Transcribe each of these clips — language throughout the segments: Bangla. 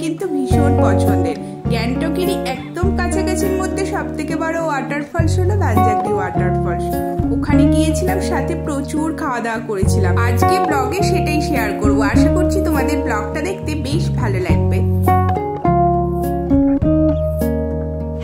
কিন্তু ভীষণ পছন্দের। গ্যাংটকেরই একদম কাছাকাছির মধ্যে সবথেকে বড় ওয়াটারফলস হলো বানজাগরি ওয়াটারফলস। ওখানে গিয়েছিলাম, সাথে প্রচুর খাওয়া দাওয়া করেছিলাম। আজকে ব্লগে সেটাই শেয়ার করব। আশা করছি তোমাদের ব্লগটা দেখতে বেশ ভালো লাগবে।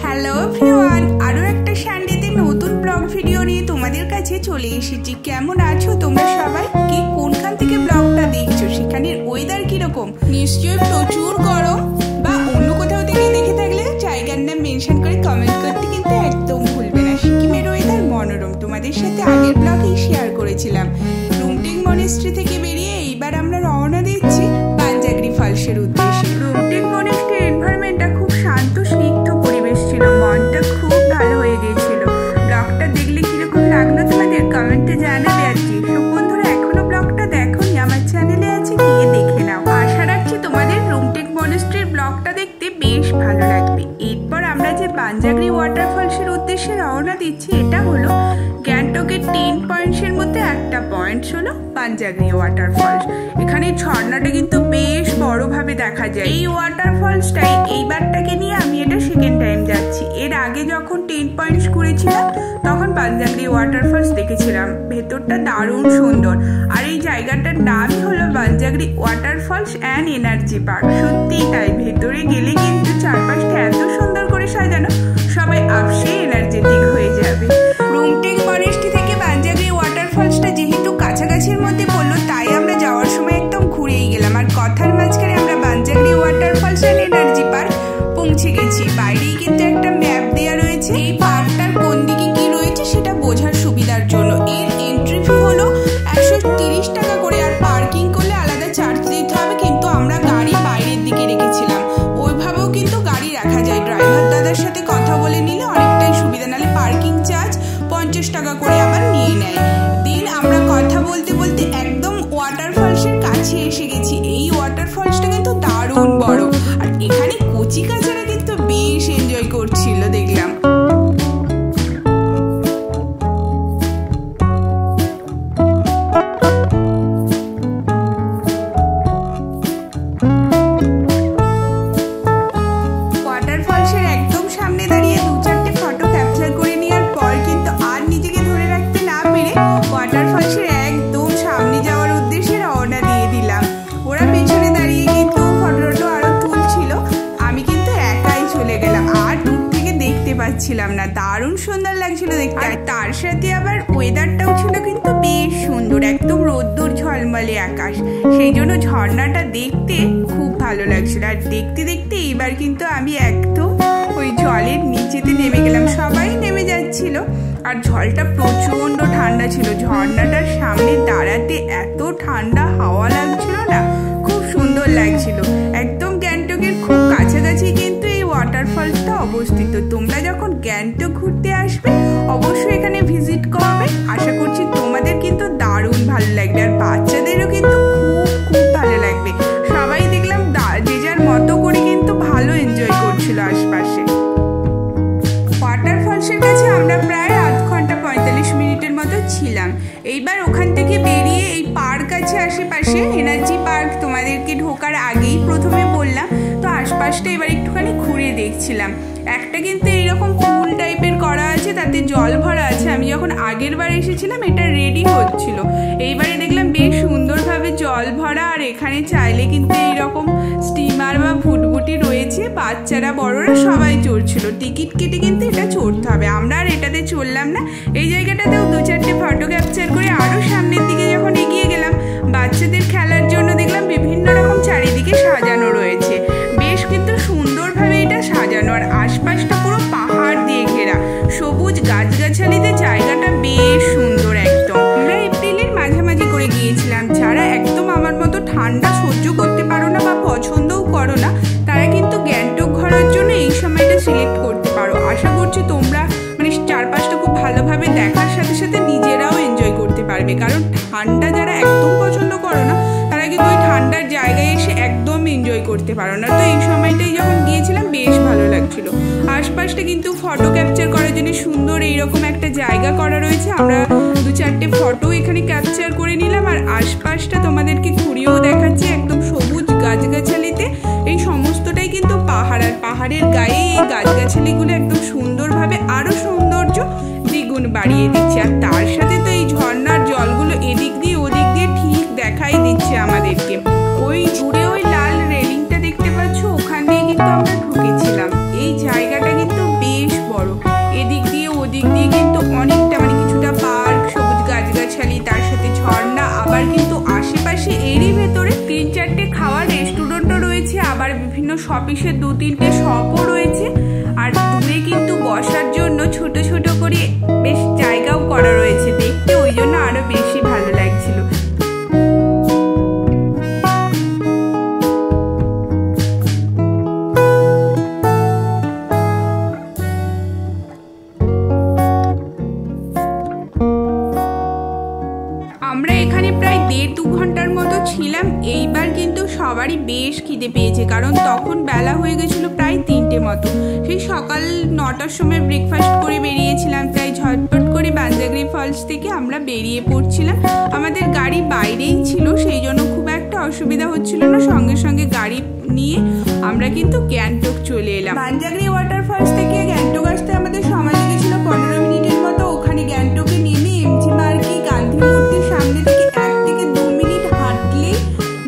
হ্যালো এভরিওয়ান, আরো একটা সানডেতে নতুন ব্লগ ভিডিও নিয়ে তোমাদের কাছে চলে এসেছি। কেমন আছো তোমরা সবাই? কে কোনখান থেকে ব্লগটা দেখছো? সেখানের ওয়েদার কিরকম? নিশ্চয়ই প্রচুর গরম, বা অন্য কোথাও থেকে দেখে থাকলে জায়গার নাম মেনশন করে কমেন্ট করতে কিন্তু একদম ভুলবে না। সিকিমের ওয়েদার মনোরম, তোমাদের সাথে আগের ব্লগেই শেয়ার করেছিলাম। রুমটেক মনেস্ট্রি থেকে বেরিয়ে এইবার আমরা রওনা দিচ্ছি বানজাগরি ফলসের উদ্দেশ্যে। রুমটেক মনেস্ট্রির এনভায়রনমেন্টটা খুব শান্ত স্নিগ্ধ পরিবেশ ছিল, মনটা খুব ভালো হয়ে গিয়েছিল। ব্লগটা দেখলে কিরকম লাগলো তোমাদের কমেন্টে জানাবে। আর যেসব বন্ধুরা এখনো ব্লগটা দেখোনি, আমার চ্যানেলে আছে, গিয়ে দেখে নাও। আশা রাখছি তোমাদের রুমটেক মনেস্ট্রির ব্লগটা দেখতে বেশ ভালো লাগবে। এরপর আমরা যে বানজাগরি ওয়াটারফলসের উদ্দেশ্যে রওনা দিচ্ছি, এটা হলো গ্যাংটকের 10 পয়েন্টসের মধ্যে একটা পয়েন্ট হলো বানজাগরি ওয়াটারফলস। এখানে ঝর্ণাটা কিন্তু বেশ বড়ভাবে দেখা যায়। এই ওয়াটারফলসটাই এইবারটাকে নিয়ে আমি এটা সেকেন্ড টাইম যাচ্ছি। এর আগে যখন 10 পয়েন্টস ঘুরেছিলাম তখন বানজাগরি ওয়াটারফলস দেখেছিলাম। ভেতরটা দারুণ সুন্দর, আর এই জায়গাটার নামই হলো বানজাগরি ওয়াটারফলস অ্যান্ড এনার্জি পার্ক। সত্যিই তাই, ভেতরে গেলে কিন্তু চারপাশটা এত সুন্দর করে সাজানো, সবাই আপসে এনার্জেটিক হয়ে যাবে। রুমটেক মনেস্ট্রি থেকে বানজাগরি ওয়াটারফলসটা যেহেতু কাছাকাছির মধ্যে পড়লো, তাই আমরা যাওয়ার সময় একদম ঘুরেই গেলাম। আর কথার মাঝখানে আমরা বানজাগরি ওয়াটারফলস অ্যান্ড এনার্জি পার্ক পৌঁছে গেছি। বাইরেই কিন্তু একটা ম্যাপ দেওয়া রয়েছে এই পার্কটার কোন দিকে কি রয়েছে সেটা বোঝার সুবিধার জন্য। এর এন্ট্রি ফি হলো 130 টাকা করে, আর পার্কিং করলে আলাদা চার্জ দিতে হবে। কিন্তু আমরা গাড়ি বাইরের দিকে রেখেছিলাম, ওইভাবেও কিন্তু গাড়ি রাখা যায়। ড্রাইভার দাদার সাথে কথা বলে নিলে অনেকটাই সুবিধা, নাহলে পার্কিং চার্জ 50 টাকা করে আবার নিয়ে নেয়। দিন আমরা কথা বলতে বলতে একদম ওয়াটারফলসের কাছে এসে গেছি। এই ওয়াটারফলসটা কিন্তু দারুণ বড়, আর এখানে কচি কাচারা কিন্তু বেশ এনজয় করছিল দেখলাম। ওয়াটারফলসের একদম সামনে দাঁড়িয়ে 2-4টে ফটো ক্যাপচার করে নেওয়ার পর কিন্তু আর নিজেকে ধরে রাখতে না পেরে ওয়াটারফলসের একদম সামনে যাওয়ার উদ্দেশ্যে রওনা দিয়ে দিলাম। ওরা পেছনে দাঁড়িয়ে কিন্তু ফটো আরো তুলছিল, আমি কিন্তু একাই চলে গেলাম। আর দূর থেকে দেখতে পাচ্ছিলাম না, দারুণ সুন্দর লাগছিল দেখতে। আর তার সাথে আবার ওয়েদারটাও ছিল কিন্তু বেশ সুন্দর, একদম রোদ্দুর ঝলমলে আকাশ। সেই জন্য ঝর্ণাটা দেখতে খুব ভালো লাগছিল। আর দেখতে দেখতে এইবার কিন্তু আমি একদম ওই জলের নিচেতে নেমে গেলাম। সবাই নেমে যাচ্ছিল, আর জলটা প্রচন্ড ঠান্ডা ছিল। ঝর্ণাটার সামনে দাঁড়াতে এত ঠান্ডা হাওয়া লাগছিল না, খুব সুন্দর লাগছিল। একদম গ্যাংটকের খুব কাছাকাছি কিন্তু এই ওয়াটারফলসটা অবস্থিত। তোমরা যখন গ্যাংটক ঘুরতে আসবে অবশ্যই এখানে ভিজিট করবে। আশা করছি তোমাদের কিন্তু দারুণ ভালো লাগবে, আর বাচ্চাদেরও কিন্তু খুব খুব ভালো লাগবে। সবাই দেখলাম যে যার মতো করে কিন্তু ভালো এনজয় করছিল আশপাশে। ওয়াটারফলসের কাছে আমরা প্রায় 8 ঘন্টা 45 মিনিটের মতো ছিলাম। এইবার ওখান থেকে বেরিয়ে এই পার্ক আছে আশেপাশে, এনার্জি পার্ক তোমাদেরকে ঢোকার আগেই প্রথমে বললাম। তো আশপাশটা এবার একটুখানি ঘুরে দেখছিলাম। একটা কিন্তু এইরকম পুল টাইপের করা আছে, তাতে জল ভরা আছে। আমি যখন আগের বার এসেছিলাম এটা রেডি হচ্ছিল, এইবারে দেখলাম বেশ সুন্দরভাবে জল ভরা। আর এখানে চাইলে কিন্তু এইরকম স্টিমার বা ভুটভুটি রয়েছে, বাচ্চারা বড়রা সবাই চড়ছিল। টিকিট কেটে কিন্তু এটা চড়তে হবে, আমরা আর এটাতে চড়লাম না। এই জায়গাটাতেও 2-4টে ফটো ক্যাপচার করে আরো সামনের দিকে যখন এগিয়ে গেলাম, বাচ্চাদের খেলার জন্য দেখলাম বিভিন্ন রকম চারিদিকে সাজানো রয়েছে। বেশ কিন্তু সুন্দরভাবে এটা সাজানো, আর আশপাশটা পুরো পাহাড় দিয়ে ঘেরা, সবুজ গাছগাছালিতে জায়গাটা বেশ সুন্দর একদম। আমরা এপ্রিলের মাঝামাঝি করে গিয়েছিলাম। যারা একদম আমার মতো ঠান্ডা সহ্য করতে পারো না বা পছন্দও করো না, তারা কিন্তু গ্যাংটক ঘোরার জন্য এই সময়টা সিলেক্ট করতে পারো। আশা করছি তোমরা চারপাশটা খুব ভালোভাবে দেখার সাথে সাথে নিজেরাও এনজয় করতে পারবে। কারণ ঠান্ডা যারা একদম পছন্দ করো না, তারা কিন্তু ওই ঠান্ডার জায়গায় এসে একদম এনজয় করতে পারো না। তো এই সময়টাই যখন গিয়েছিলাম বেশ ভালো লাগছিল। আশপাশটা কিন্তু ফটো ক্যাপচার করার জন্য সুন্দর এইরকম একটা জায়গা করা রয়েছে। আমরা 2-4টে ফটো এখানে ক্যাপচার করে নিলাম, আর আশপাশটা তোমাদেরকে ঘুরিয়েও দেখাচ্ছি। একদম সবুজ গাছগাছালিতে দেখতে এই সমস্তটাই কিন্তু পাহাড়, আর পাহাড়ের গায়ে এই গাছগাছালিগুলো একদম সুন্দরভাবে আরো সৌন্দর্য দ্বিগুণ বাড়িয়ে দিচ্ছে। আর তার সাথে তো এই ঝর্ণার জলগুলো এদিক দিয়ে ওদিক দিয়ে ঠিক দেখাই দিচ্ছে আমাদেরকে। ওই দূরে ওই লাল রেলিংটা দেখতে পাচ্ছ, ওখান দিয়ে কিন্তু আমরা ঢুকেছিলাম। এই জায়গাটা কিন্তু বেশ বড়, এদিক দিয়ে ওদিক দিয়ে কিন্তু অনেকটা মানে কিছুটা পার্ক, সবুজ গাছগাছালি, তার সাথে ঝর্ণা, আবার কিন্তু আশেপাশে এরই ভেতরে 3-4টে খাওয়ার রেস্টুরেন্টও রয়েছে, আবার বিভিন্ন শপিসের 2-3টে শপও রয়েছে। আর দূরে কিন্তু বসার জন্য ছোট ছোট করে বেশ জায়গাও করা রয়েছে দেখতে, ওই জন্য আরো বেশি ভালো লাগছিল। আমরা এখানে প্রায় 1.5-2 ঘন্টার মতো ছিলাম। এইবার কিন্তু সবারই বেশ খিদে পেয়েছে, কারণ তখন বেলা হয়ে গেছিল প্রায় 3টে মতো। সেই সকাল 9টার সময় ব্রেকফাস্ট করে বেরিয়েছিলাম, তাই ঝটপট করে বাঞ্জাগরি ফলস থেকে আমরা বেরিয়ে পড়ছিলাম। আমাদের গাড়ি বাইরেই ছিল, সেই জন্য খুব একটা অসুবিধা হচ্ছিল না। সঙ্গে সঙ্গে গাড়ি নিয়ে আমরা কিন্তু গ্যাংটক চলে এলাম। বাঞ্জাগরি ওয়াটারফলস থেকে গ্যাংটক আসতে আমাদের সময় লেগেছিল 15 মিনিটের মতো। ওখানে গ্যাংটকে নেমে এমজি মার্গে গান্ধী মূর্তির সামনে থেকে 1 থেকে 2 মিনিট হাঁটলেই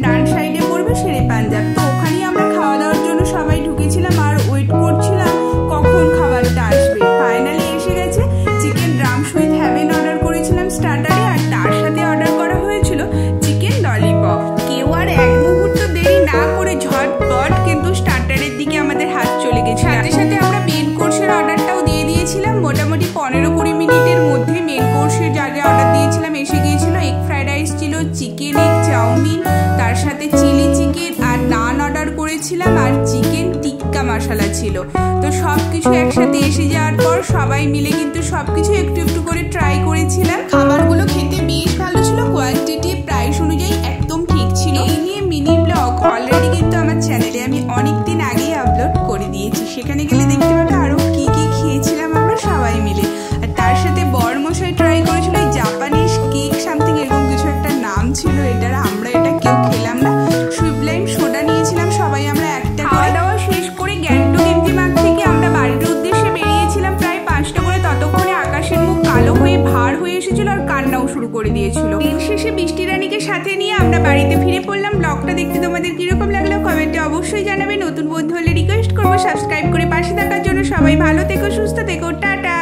ডান সাইডে পড়বে শেরে পাঞ্জাব। তো ওখানেই আমরা খাওয়া দাওয়ার জন্য সবাই ঢুকেছিলাম আর ওয়েট করছিলাম কখন খাবারটা আসবে। ফাইনালি এসে গেছে। চিকেন ড্রামস উইথ হ্যাভেন অর্ডার করেছিলাম স্টার্টারে, আর তার সাথে অর্ডার করা হয়েছিল চিকেন ললিপপ। কেউ আর এক মুহূর্ত দেরি না করে ঝটপট কিন্তু স্টার্টারের দিকে আমাদের হাত চলে গেছে। সাথে সাথে আমরা মেন কোর্সের অর্ডারটাও দিয়ে দিয়েছিলাম। মোটামুটি 15-20 মিনিটের মধ্যে মেন কোর্সের যা যা অর্ডার দিয়েছিলাম এসে গিয়েছিল। এগ ফ্রাইড রাইস ছিল, চিকেন এগ চাউমিন, তার সাথে চিলি চিকেন আর নান অর্ডার করেছিলাম, আর চিকেন টিক্কা মশলা ছিল। তো সবকিছু একসাথে এসে যাওয়ার পর সবাই মিলে কিন্তু সবকিছু একটু একটু করে ট্রাই করেছিলাম। খাবারগুলো খেতে বেশ ভালো ছিল, কোয়ান্টিটি প্রাইস অনুযায়ী একদম ঠিক ছিল। এই নিয়ে মিনি ব্লগ অলরেডি কিন্তু আমার চ্যানেলে আমি অনেকদিন আগেই আপলোড করে দিয়েছি, সেখানে গেলে দেখতে পাবে আরো কি কি খেয়েছিলাম আমরা সবাই মিলে। আর তার সাথে বরমশাই ট্রাই করেছিল জাপানিজ কেক সামথিং এরকম কিছু একটা নাম ছিল এটার, আমরা এটা কেউ খেলাম না। সুইবলাইম সোডা নিয়েছিলাম সবাই আমরা একটা। খাওয়া দাওয়া শেষ করে গ্যাংটক এমজি মার্গ থেকে আমরা বাড়ির উদ্দেশ্যে বেরিয়েছিলাম প্রায় 5টা করে। ততক্ষণে আকাশের মুখ কালো হয়ে ভার হয়ে এসেছিল আর কান্নাও শুরু করে দিয়েছিল। দিন শেষে বৃষ্টি রানীকে সাথে নিয়ে আমরা বাড়িতে ফিরে পড়লাম। ব্লগটা দেখতে তোমাদের কিরকম লাগলো কমেন্টে অবশ্যই জানাবে। নতুন বন্ধু হলে রিকোয়েস্ট করবো সাবস্ক্রাইব করে পাশে থাকার জন্য। সবাই ভালো থেকো, সুস্থ থেকো, টাটা।